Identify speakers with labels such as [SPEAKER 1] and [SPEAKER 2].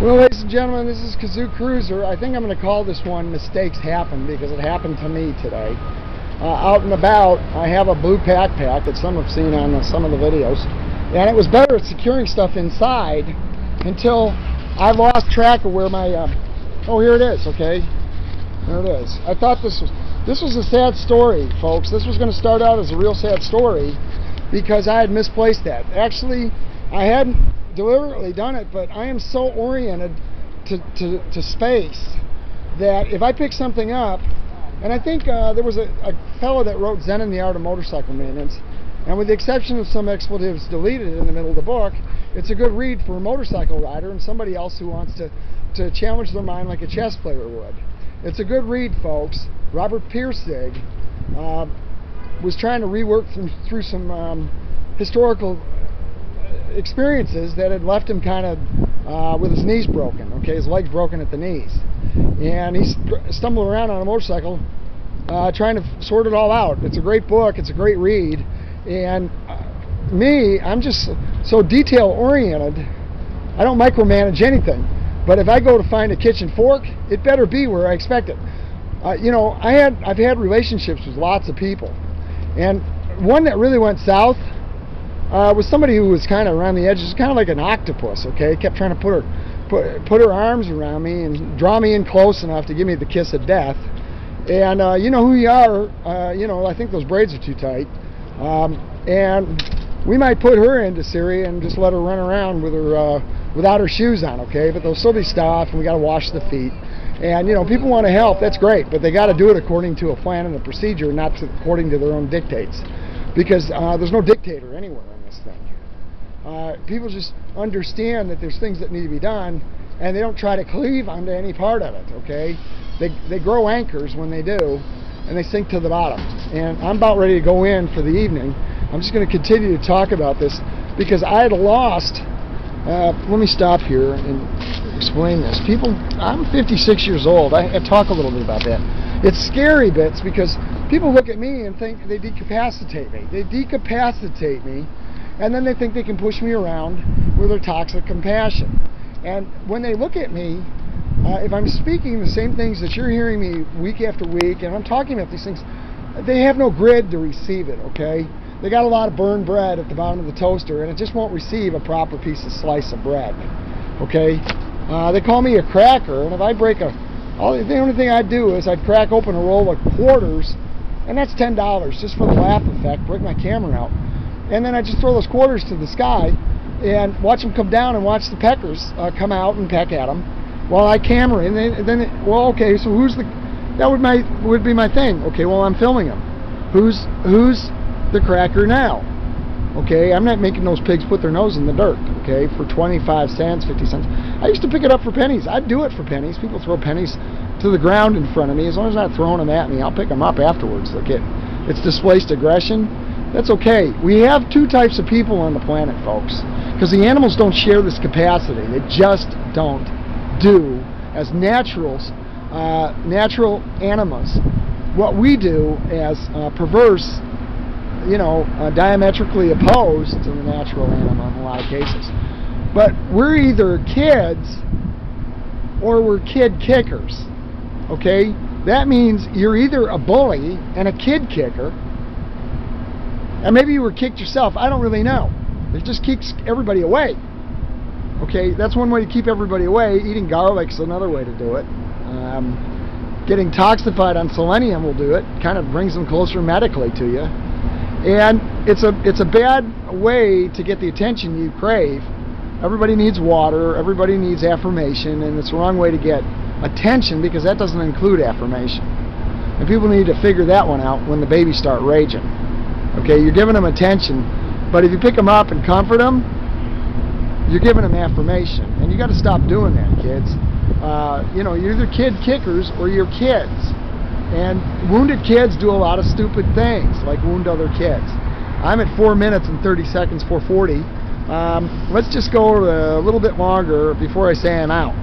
[SPEAKER 1] Well, ladies and gentlemen, this is Kazoo Cruiser. I think I'm going to call this one Mistakes Happen because it happened to me today. Out and about, I have a blue backpack that some have seen on some of the videos. And it was better at securing stuff inside until I lost track of where my... oh, here it is, okay? There it is. I thought this was a sad story, folks. This was going to start out as a real sad story because I had misplaced that. Actually, I hadn't deliberately done it, but I am so oriented to space that if I pick something up, and I think there was a fellow that wrote Zen in the Art of Motorcycle Maintenance, and with the exception of some expletives deleted in the middle of the book, it's a good read for a motorcycle rider and somebody else who wants to challenge their mind like a chess player would. It's a good read, folks. Robert Pirsig was trying to rework through some historical experiences that had left him kind of with his knees broken, okay, his legs broken at the knees, and he's stumbling around on a motorcycle trying to sort it all out. It's a great book, it's a great read, and me, I'm just so detail oriented. I don't micromanage anything, but if I go to find a kitchen fork, it better be where I expect it. You know, I've had relationships with lots of people, and one that really went south was somebody who was kind of around the edges, kind of like an octopus, okay? Kept trying to put her arms around me and draw me in close enough to give me the kiss of death. And you know who you are, you know, I think those braids are too tight. And we might put her into Syria and just let her run around with her without her shoes on, okay? But they'll still be stuffed, and we got to wash the feet. And you know, people want to help, that's great, but they got to do it according to a plan and a procedure, not according to their own dictates, because there's no dictator anywhere in this thing. People just understand that there's things that need to be done, and they don't try to cleave onto any part of it, okay? They grow anchors when they do, and they sink to the bottom. And I'm about ready to go in for the evening. I'm just going to continue to talk about this because I had lost... let me stop here and explain this. People, I'm 56 years old. I talk a little bit about that. It's scary bits because people look at me and think they decapacitate me. They decapacitate me, and then they think they can push me around with their toxic compassion. And when they look at me, if I'm speaking the same things that you're hearing me week after week, and I'm talking about these things, they have no grid to receive it, okay? They got a lot of burned bread at the bottom of the toaster, and it just won't receive a proper slice of bread, okay? They call me a cracker, and if I break the only thing I'd do is I'd crack open a roll of quarters, and that's $10 just for the laugh effect, break my camera out, and then I just throw those quarters to the sky and watch them come down and watch the peckers come out and peck at them while I camera. And then well, okay, so that would be my thing. Okay, well, I'm filming them. Who's the cracker now? Okay, I'm not making those pigs put their nose in the dirt, okay, for 25 cents, 50 cents. I used to pick it up for pennies. I'd do it for pennies. People throw pennies to the ground in front of me. As long as I'm not throwing them at me, I'll pick them up afterwards. Look, it's displaced aggression. That's okay. We have two types of people on the planet, folks, because the animals don't share this capacity. They just don't do as naturals, natural animals. What we do as perverse, you know, diametrically opposed to the natural animal in a lot of cases. But we're either kids or we're kid kickers, okay? That means you're either a bully and a kid kicker, and maybe you were kicked yourself. I don't really know. It just keeps everybody away. Okay, that's one way to keep everybody away. Eating garlic's another way to do it. Getting toxified on selenium will do it. Kind of brings them closer medically to you. And it's a bad way to get the attention you crave. Everybody needs water, everybody needs affirmation, and it's the wrong way to get attention because that doesn't include affirmation. And people need to figure that one out when the babies start raging. Okay, you're giving them attention, but if you pick them up and comfort them, you're giving them affirmation. And you got to stop doing that, kids. You know, you're either kid kickers or you're kids. And wounded kids do a lot of stupid things, like wound other kids. I'm at 4 minutes and 30 seconds, 4:40. Let's just go a little bit longer before I say I'm out.